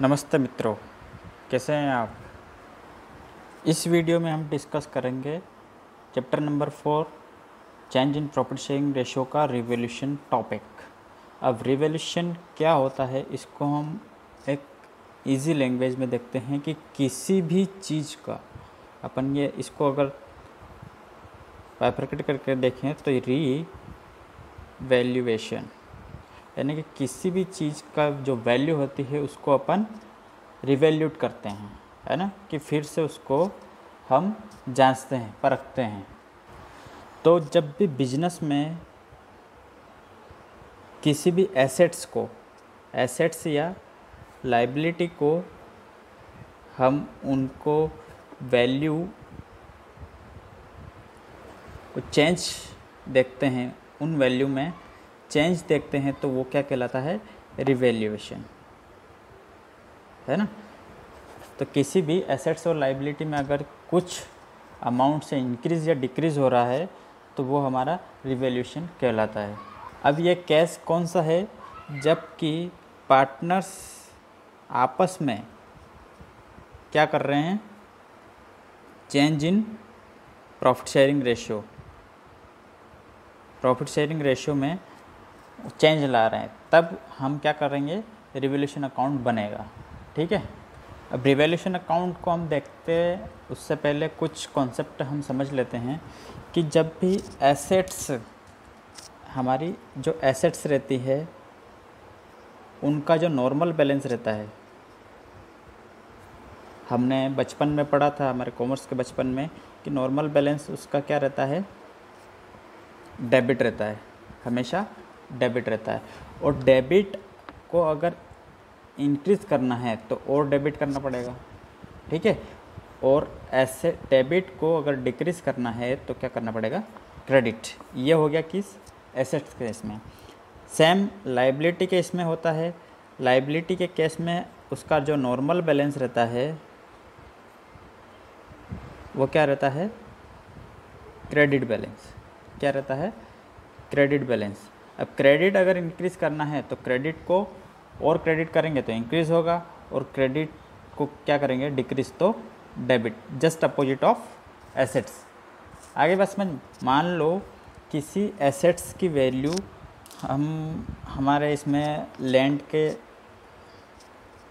नमस्ते मित्रों, कैसे हैं आप। इस वीडियो में हम डिस्कस करेंगे chapter number 4 change in profit sharing ratio का रिवोल्यूशन टॉपिक। अब रिवोल्यूशन क्या होता है, इसको हम एक इजी लैंग्वेज में देखते हैं कि किसी भी चीज़ का अपन ये इसको अगर बाइफरकेट करके देखें तो रीवैल्यूएशन यानी कि किसी भी चीज़ का जो वैल्यू होती है उसको अपन रिवैल्यूट करते हैं, है ना, कि फिर से उसको हम जांचते हैं, परखते हैं। तो जब भी बिजनेस में किसी भी एसेट्स या लाइबिलिटी को हम उनको वैल्यू को चेंज देखते हैं, उन वैल्यू में चेंज देखते हैं, तो वो क्या कहलाता है, रिवैल्यूएशन, है ना। तो किसी भी एसेट्स और लाइबिलिटी में अगर कुछ अमाउंट से इंक्रीज़ या डिक्रीज़ हो रहा है तो वो हमारा रिवैल्यूएशन कहलाता है। अब ये केस कौन सा है, जबकि पार्टनर्स आपस में क्या कर रहे हैं, change in profit sharing ratio में चेंज ला रहे हैं, तब हम क्या करेंगे, रिवैल्यूएशन अकाउंट बनेगा। ठीक है। अब रिवैल्यूएशन अकाउंट को हम देखते हैं उससे पहले कुछ कॉन्सेप्ट हम समझ लेते हैं कि जब भी एसेट्स, हमारी जो एसेट्स रहती है उनका जो नॉर्मल बैलेंस रहता है, हमने बचपन में पढ़ा था, हमारे कॉमर्स के बचपन में, कि नॉर्मल बैलेंस उसका क्या रहता है, डेबिट रहता है, हमेशा डेबिट रहता है। और डेबिट को अगर इंक्रीज़ करना है तो और डेबिट करना पड़ेगा। ठीक है। और ऐसे डेबिट को अगर डिक्रीज़ करना है तो क्या करना पड़ेगा, क्रेडिट। ये हो गया किस, एसेट्स के केस में। सेम लाइबिलिटी के इसमें होता है। लाइबिलिटी के केस में उसका जो नॉर्मल बैलेंस रहता है वो क्या रहता है, क्रेडिट बैलेंस। क्या रहता है, क्रेडिट बैलेंस। अब क्रेडिट अगर इंक्रीज़ करना है तो क्रेडिट को और क्रेडिट करेंगे तो इंक्रीज़ होगा, और क्रेडिट को क्या करेंगे, डिक्रीज़ तो debit, just opposite of assets. आगे बस में मान लो किसी एसेट्स की वैल्यू, हम हमारे इसमें लैंड के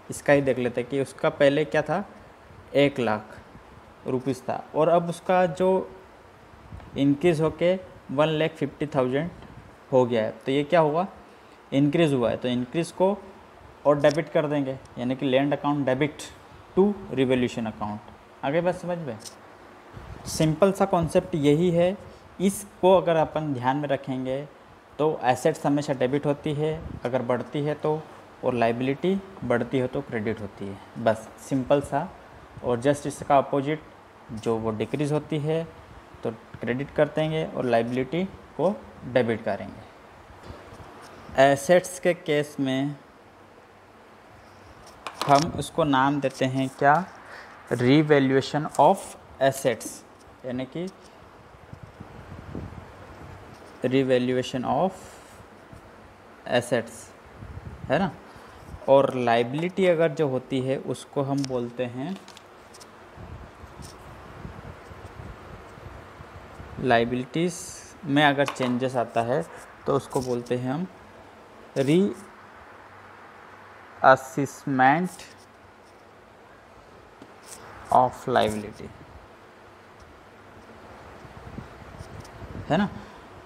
इसका ही देख लेते हैं कि उसका पहले क्या था, 1,00,000 रुपीज़ था, और अब उसका जो इंक्रीज़ होके 1,50,000 हो गया है। तो ये क्या हुआ, इंक्रीज़ हुआ है, तो इंक्रीज़ को और डेबिट कर देंगे, यानी कि land account debit to revaluation account. आगे बात समझ में, सिंपल सा कॉन्सेप्ट यही है। इसको अगर अपन ध्यान में रखेंगे तो एसेट्स हमेशा डेबिट होती है अगर बढ़ती है तो, और लाइबिलिटी बढ़ती है तो क्रेडिट होती है, बस सिंपल सा। और जस्ट इसका अपोजिट, जो वो डिक्रीज़ होती है तो क्रेडिट कर देंगे और लाइबिलिटी को डेबिट करेंगे। एसेट्स के केस में हम उसको नाम देते हैं क्या, रीवैल्यूएशन ऑफ एसेट्स, यानी कि रीवैल्यूएशन ऑफ एसेट्स, है ना। और लाइबिलिटी अगर जो होती है उसको हम बोलते हैं, लाइबिलिटीज़ में अगर चेंजेस आता है तो उसको बोलते हैं हम रीअसेसमेंट ऑफ लाइबिलिटी, है ना।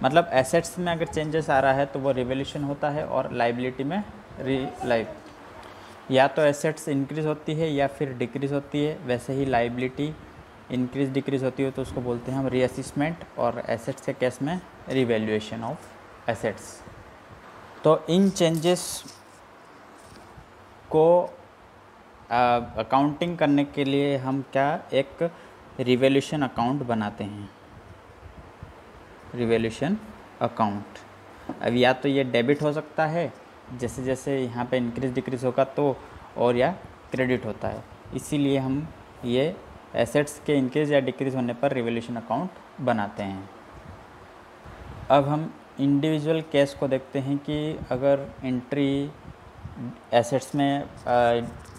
मतलब एसेट्स में अगर चेंजेस आ रहा है तो वो रिवैल्यूएशन होता है, और लाइबिलिटी में या तो एसेट्स इंक्रीज़ होती है या फिर डिक्रीज़ होती है, वैसे ही लाइबिलिटी इंक्रीज़ डिक्रीज़ होती है तो उसको बोलते हैं हम रीअसेसमेंट, और एसेट्स के केस में रिवैल्यूएशन ऑफ एसेट्स। तो इन चेंजेस को अकाउंटिंग करने के लिए हम क्या, एक रिवैल्यूएशन अकाउंट बनाते हैं, रिवैल्यूएशन अकाउंट। अब या तो ये डेबिट हो सकता है, जैसे जैसे यहाँ पे इंक्रीज़ डिक्रीज़ होगा तो, और या क्रेडिट होता है। इसीलिए हम ये एसेट्स के इंक्रीज़ या डिक्रीज़ होने पर रिवैल्यूएशन अकाउंट बनाते हैं। अब हम इंडिविजुअल केस को देखते हैं कि अगर एंट्री एसेट्स में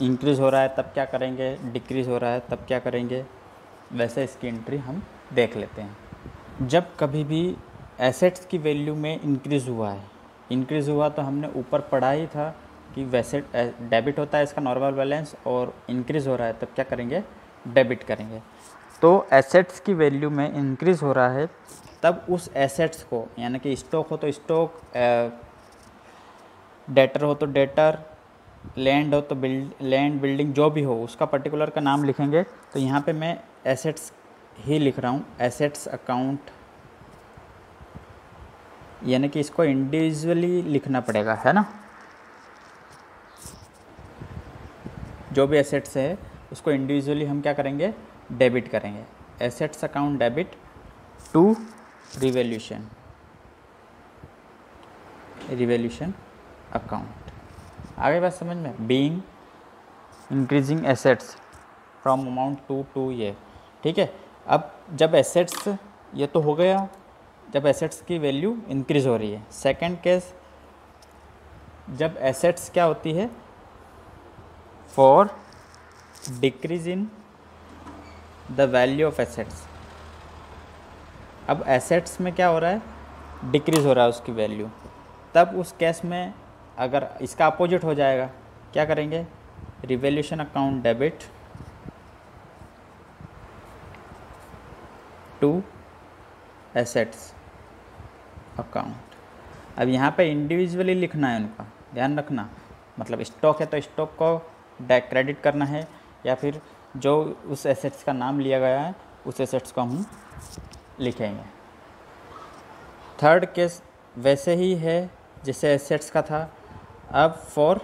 इंक्रीज़ हो रहा है तब क्या करेंगे, डिक्रीज़ हो रहा है तब क्या करेंगे, वैसे इसकी एंट्री हम देख लेते हैं। जब कभी भी एसेट्स की वैल्यू में इंक्रीज़ हुआ तो हमने ऊपर पढ़ा ही था कि वैसे डेबिट होता है इसका नॉर्मल बैलेंस, और इंक्रीज़ हो रहा है तब क्या करेंगे, डेबिट करेंगे। तो एसेट्स की वैल्यू में इंक्रीज़ हो रहा है तब उस एसेट्स को, यानी कि स्टॉक हो तो स्टॉक, डेटर हो तो डेटर, लैंड हो तो लैंड, बिल्डिंग जो भी हो उसका पर्टिकुलर का नाम लिखेंगे। तो यहाँ पे मैं एसेट्स ही लिख रहा हूँ, एसेट्स अकाउंट, यानी कि इसको इंडिविजुअली लिखना पड़ेगा, है ना। जो भी एसेट्स है उसको इंडिविजुअली हम क्या करेंगे, डेबिट करेंगे। Assets account debit to revaluation account. आगे बात समझ में, being increasing assets from amount to ये, ठीक है। अब जब एसेट्स, ये तो हो गया जब एसेट्स की वैल्यू इंक्रीज़ हो रही है। सेकंड केस, जब एसेट्स क्या होती है, for decrease in the value of assets. अब एसेट्स में क्या हो रहा है, डिक्रीज़ हो रहा है उसकी वैल्यू, तब उस केस में अगर इसका अपोजिट हो जाएगा, क्या करेंगे, revaluation account debit to assets account. अब यहाँ पे इंडिविजुअली लिखना है, उनका ध्यान रखना, मतलब स्टॉक है तो स्टॉक को क्रेडिट करना है, या फिर जो उस एसेट्स का नाम लिया गया है उस एसेट्स को हम लिखेंगे। थर्ड केस वैसे ही है जैसे एसेट्स का था। अब for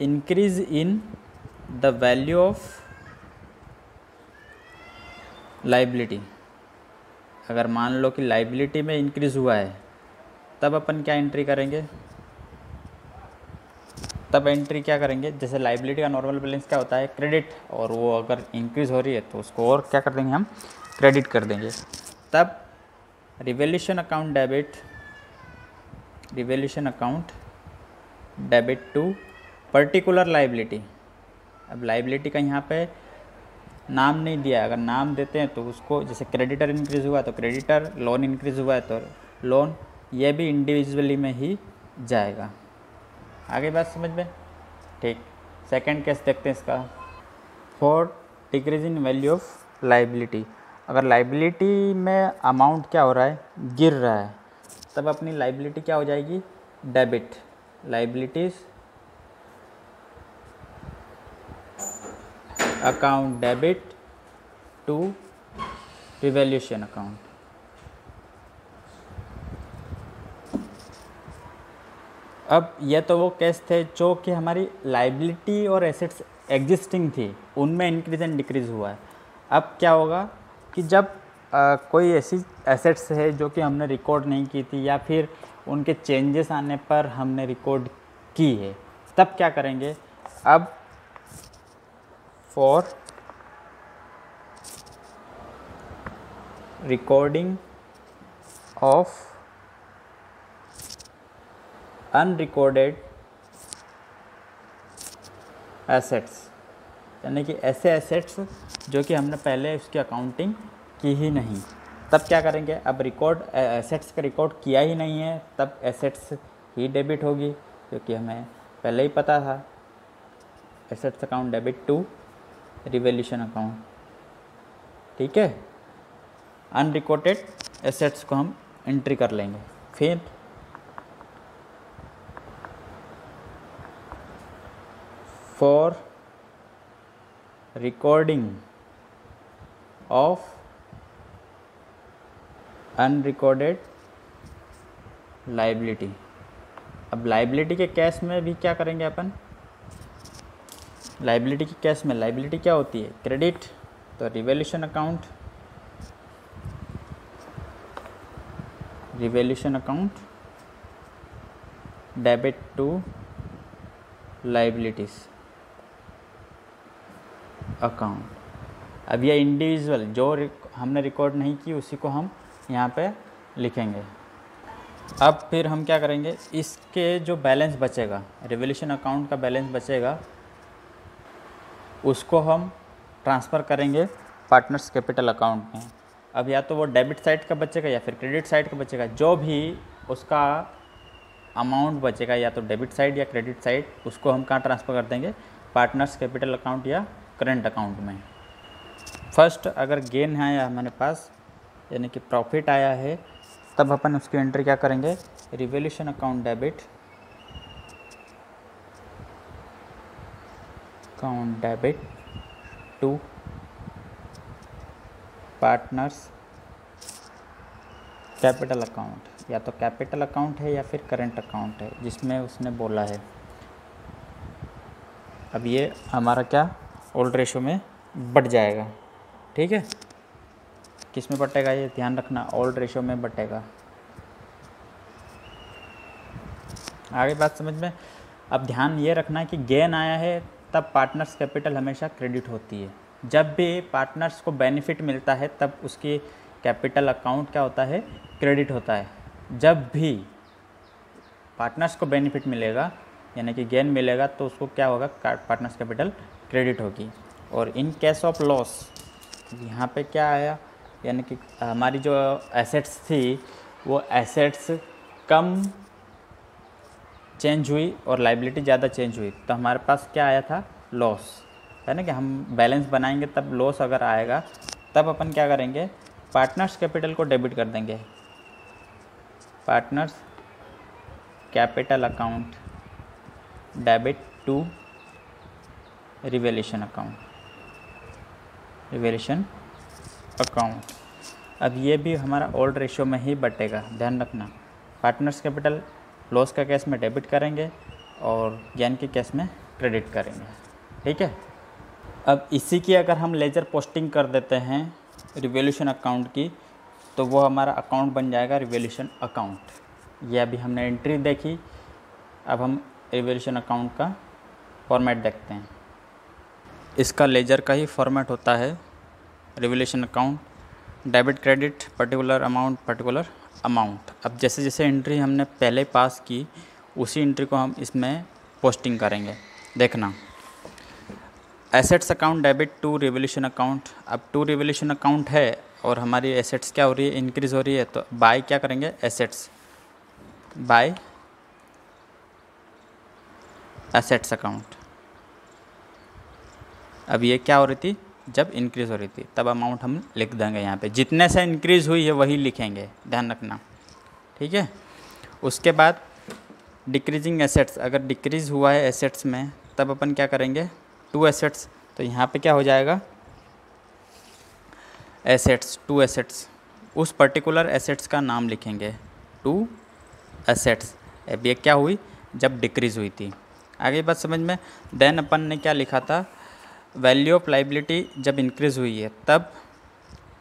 increase in the value of liability, अगर मान लो कि लाइबिलिटी में इंक्रीज़ हुआ है तब अपन क्या एंट्री करेंगे, जैसे लाइबिलिटी का नॉर्मल बैलेंस क्या होता है, क्रेडिट, और वो अगर इंक्रीज़ हो रही है तो उसको और क्या कर देंगे, हम क्रेडिट कर देंगे। तब revaluation account debit to particular liability. अब लाइबिलिटी का यहाँ पे नाम नहीं दिया, अगर नाम देते हैं तो उसको, जैसे क्रेडिटर इंक्रीज़ हुआ तो क्रेडिटर, लोन इंक्रीज़ हुआ है तो लोन, ये भी इंडिविजुअली में ही जाएगा। आगे बात समझ में, ठीक। सेकंड केस देखते हैं इसका, for decrease in value of liability. अगर लाइबिलिटी में अमाउंट क्या हो रहा है, गिर रहा है, तब अपनी लाइबिलिटी क्या हो जाएगी, debit, liabilities account debit to revaluation account. अब ये तो वो केस थे जो कि हमारी लाइबिलिटी और एसेट्स एग्जिस्टिंग थी, उनमें इंक्रीज एंड डिक्रीज़ हुआ है। अब क्या होगा कि जब कोई ऐसी एसेट्स है जो कि हमने रिकॉर्ड नहीं की थी, या फिर उनके चेंजेस आने पर हमने रिकॉर्ड की है, तब क्या करेंगे, अब for recording of unrecorded assets, यानी कि ऐसे एसेट्स जो कि हमने पहले उसकी अकाउंटिंग की ही नहीं, तब क्या करेंगे, अब रिकॉर्ड एसेट्स का रिकॉर्ड किया ही नहीं है, तब एसेट्स ही डेबिट होगी, क्योंकि हमें पहले ही पता था। Assets account debit to revaluation account, ठीक है। अनरिकॉर्डेड एसेट्स को हम एंट्री कर लेंगे। फिर for recording of unrecorded liability. अब लाइबिलिटी के केस में भी क्या करेंगे अपन, लाइबिलिटी के केस में लाइबिलिटी क्या होती है, क्रेडिट, तो revaluation account debit to liabilities account. अब ये इंडिविजुअल जो हमने रिकॉर्ड नहीं की उसी को हम यहाँ पे लिखेंगे। अब फिर हम क्या करेंगे, इसके जो बैलेंस बचेगा, रिवॉल्यूशन अकाउंट का बैलेंस बचेगा, उसको हम ट्रांसफ़र करेंगे पार्टनर्स कैपिटल अकाउंट में। अब या तो वो डेबिट साइड का बचेगा या फिर क्रेडिट साइड का बचेगा, जो भी उसका अमाउंट बचेगा या तो डेबिट साइड या क्रेडिट साइड, उसको हम कहाँ ट्रांसफ़र कर देंगे, पार्टनर्स कैपिटल अकाउंट या करंट अकाउंट में। फर्स्ट अगर गेन आया हमारे पास, यानी कि प्रॉफिट आया है, तब अपन उसकी एंट्री क्या करेंगे, revolution account debit to partners capital account, या तो कैपिटल अकाउंट है या फिर करंट अकाउंट है जिसमें उसने बोला है। अब ये हमारा क्या ओल्ड रेशो में बढ़ जाएगा, ठीक है। किस में बटेगा, ये ध्यान रखना, ओल्ड रेशो में बटेगा। आगे बात समझ में। अब ध्यान ये रखना है कि गेन आया है तब पार्टनर्स कैपिटल हमेशा क्रेडिट होती है। जब भी पार्टनर्स को बेनिफिट मिलता है तब उसकी कैपिटल अकाउंट क्या होता है, क्रेडिट होता है। जब भी पार्टनर्स को बेनिफिट मिलेगा यानी कि गेन मिलेगा तो उसको क्या होगा, पार्टनर्स कैपिटल क्रेडिट होगी। और इन केस ऑफ लॉस, यहाँ पे क्या आया, यानी कि हमारी जो एसेट्स थी वो एसेट्स कम चेंज हुई और लाइबिलिटी ज़्यादा चेंज हुई, तो हमारे पास क्या आया था, लॉस, है ना। कि हम बैलेंस बनाएंगे तब लॉस अगर आएगा तब अपन क्या करेंगे, पार्टनर्स कैपिटल को डेबिट कर देंगे, partners capital account debit to revolution account. अब ये भी हमारा ओल्ड रेशियो में ही बटेगा, ध्यान रखना। पार्टनर्स कैपिटल लॉस का केस में डेबिट करेंगे और गेन के केस में क्रेडिट करेंगे, ठीक है। अब इसी की अगर हम लेजर पोस्टिंग कर देते हैं रिवॉल्यूशन अकाउंट की, तो वो हमारा अकाउंट बन जाएगा रिवॉल्यूशन अकाउंट। ये अभी हमने एंट्री देखी, अब हम रिवॉल्यूशन अकाउंट का फॉर्मेट देखते हैं। इसका लेजर का ही फॉर्मेट होता है revolution account, debit credit, particular amount. अब जैसे जैसे एंट्री हमने पहले पास की उसी एंट्री को हम इसमें पोस्टिंग करेंगे, देखना। Assets account debit to revolution account. अब टू रिवॉल्यूशन अकाउंट है और हमारी एसेट्स क्या हो रही है, इंक्रीज़ हो रही है, तो बाय क्या करेंगे, एसेट्स, बाय एसेट्स अकाउंट। अब ये क्या हो रही थी, जब इंक्रीज़ हो रही थी तब अमाउंट हम लिख देंगे यहाँ पे, जितने से इंक्रीज़ हुई है वही लिखेंगे, ध्यान रखना, ठीक है। उसके बाद डिक्रीजिंग एसेट्स, अगर डिक्रीज़ हुआ है एसेट्स में तब अपन क्या करेंगे, टू एसेट्स, तो यहाँ पे क्या हो जाएगा, एसेट्स, टू एसेट्स, उस पर्टिकुलर एसेट्स का नाम लिखेंगे, टू एसेट्स। अब ये क्या हुई, जब डिक्रीज़ हुई थी। आगे बात समझ में। देन अपन ने क्या लिखा था, वैल्यू ऑफ लाइबिलिटी जब इंक्रीज़ हुई है तब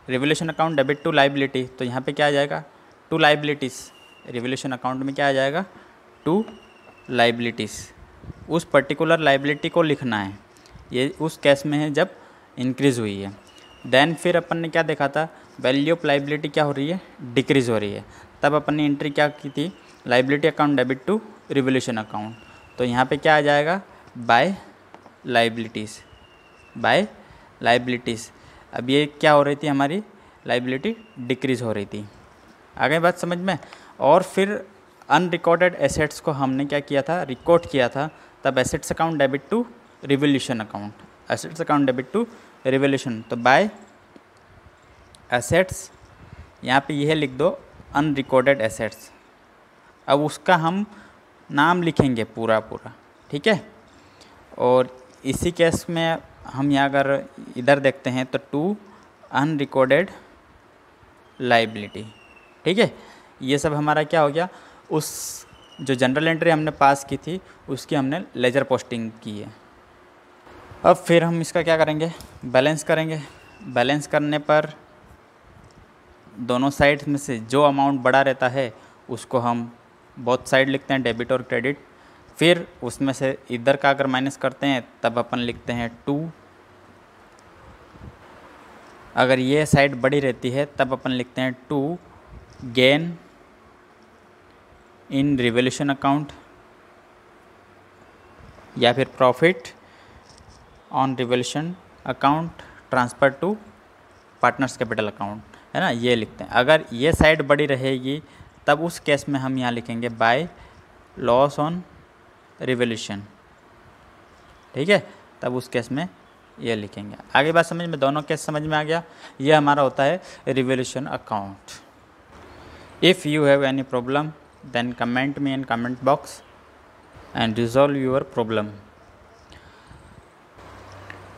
revolution account debit to liability, तो यहाँ पे क्या आ जाएगा, टू लाइबिलिटीज़। रिवॉल्यूशन अकाउंट में क्या आ जाएगा, टू लाइबिलिटीज़, उस पर्टिकुलर लाइबिलिटी को लिखना है, ये उस केस में है जब इंक्रीज़ हुई है। देन फिर अपन ने क्या देखा था, वैल्यू ऑफ लाइबिलिटी क्या हो रही है, डिक्रीज़ हो रही है, तब अपन ने एंट्री क्या की थी, liability account debit to revolution account, तो यहाँ पे क्या आ जाएगा, बाय लाइबिलिटीज़, बाय लाइबिलिटीज़। अब ये क्या हो रही थी, हमारी लाइबिलिटी डिक्रीज़ हो रही थी। आगे बात समझ में। और फिर अनरिकॉर्डेड एसेट्स को हमने क्या किया था, रिकॉर्ड किया था, तब assets account debit to revolution account, assets account debit to revolution, तो बाय एसेट्स, यहाँ पे यह लिख दो अनरिकॉर्डेड एसेट्स। अब उसका हम नाम लिखेंगे पूरा, ठीक है। और इसी केस में हम यहाँ अगर इधर देखते हैं तो टू अनरिकॉर्डेड लाइबिलिटी, ठीक है। ये सब हमारा क्या हो गया, उस जो जनरल एंट्री हमने पास की थी उसकी हमने लेजर पोस्टिंग की है। अब फिर हम इसका क्या करेंगे, बैलेंस करेंगे। बैलेंस करने पर दोनों साइड में से जो अमाउंट बड़ा रहता है उसको हम बोथ साइड लिखते हैं, डेबिट और क्रेडिट। फिर उसमें से इधर का अगर माइनस करते हैं तब अपन लिखते हैं टू, अगर ये साइड बड़ी रहती है तब अपन लिखते हैं to gain in revolution account या फिर profit on revolution account transfer to partners capital account, है ना, ये लिखते हैं। अगर ये साइड बड़ी रहेगी तब उस केस में हम यहाँ लिखेंगे बाय लॉस ऑन रिवोल्यूशन, ठीक है, तब उस केस में ये लिखेंगे। आगे बात समझ में, दोनों केस समझ में आ गया। ये हमारा होता है revolution account. If you have any problem then comment me in comment box and resolve your problem.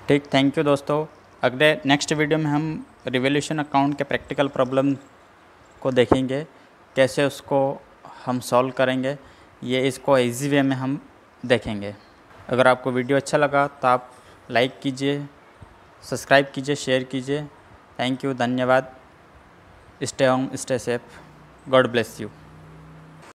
ठीक, थैंक यू दोस्तों। अगले नेक्स्ट वीडियो में हम रिवोल्यूशन अकाउंट के प्रैक्टिकल प्रॉब्लम को देखेंगे, कैसे उसको हम सॉल्व करेंगे, ये इसको इजी वे में हम देखेंगे। अगर आपको वीडियो अच्छा लगा तो आप लाइक कीजिए, सब्सक्राइब कीजिए, शेयर कीजिए। थैंक यू, धन्यवाद। Stay home, stay safe, God bless you.